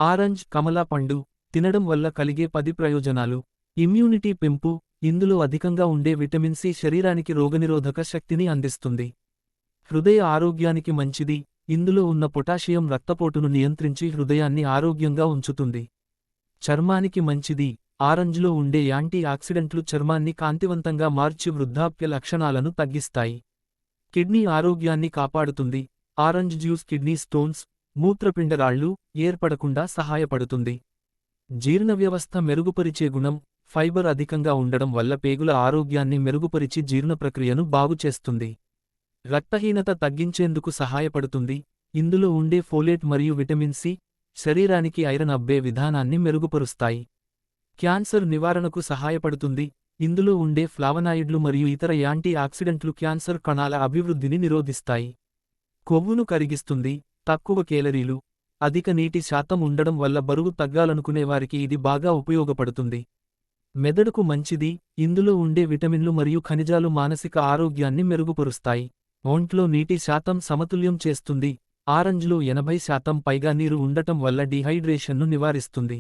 Orange కమలా పండు తినడం వల్ల కలిగే 10 ప్రయోజనాలు. ఇమ్యూనిటీ పెంపు. ఇందులో అధికంగా ఉండే విటమిన్ సి శరీరానికి రోగనిరోధక శక్తిని అందిస్తుంది. హృదయ ఆరోగ్యానికి మంచిది. ఇందులో ఉన్న పొటాషియం రక్తపోటును నియంత్రించి హృదయాన్ని ఆరోగ్యంగా ఉంచుతుంది. చర్మానికి మంచిది. ఆరెంజ్లో ఉండే యాంటీ ఆక్సిడెంట్లు చర్మాన్ని కాంతివంతంగా మార్చి వృద్ధాప్య లక్షణాలను తగ్గిస్తాయి. కిడ్నీ ఆరోగ్యాన్ని కాపాడుతుంది. ఆరెంజ్ జ్యూస్ కిడ్నీ స్టోన్స్, మూత్రపిండరాళ్ళు ఏర్పడకుండా సహాయపడుతుంది. జీర్ణవ్యవస్థ మెరుగుపరిచే గుణం. ఫైబర్ అధికంగా ఉండడం వల్ల పేగుల ఆరోగ్యాన్ని మెరుగుపరిచి జీర్ణ ప్రక్రియను బాగుచేస్తుంది. రక్తహీనత తగ్గించేందుకు సహాయపడుతుంది. ఇందులో ఉండే ఫోలేట్ మరియు విటమిన్ సి శరీరానికి ఐరన్ అబ్బే విధానాన్ని మెరుగుపరుస్తాయి. క్యాన్సర్ నివారణకు సహాయపడుతుంది. ఇందులో ఉండే ఫ్లావనాయిడ్లు మరియు ఇతర యాంటీ ఆక్సిడెంట్లు క్యాన్సర్ కణాల అభివృద్ధిని నిరోధిస్తాయి. కొవ్వును కరిగిస్తుంది. తక్కువ కేలరీలు, అధిక నీటి శాతం ఉండడం వల్ల బరువు తగ్గాలనుకునేవారికి ఇది బాగా ఉపయోగపడుతుంది. మెదడుకు మంచిది. ఇందులో ఉండే విటమిన్లు మరియు ఖనిజాలు మానసిక ఆరోగ్యాన్ని మెరుగుపరుస్తాయి. ఒంట్లో నీటి శాతం సమతుల్యం చేస్తుంది. ఆరెంజ్లో 80% పైగా నీరు ఉండటం వల్ల డీహైడ్రేషన్ను నివారిస్తుంది.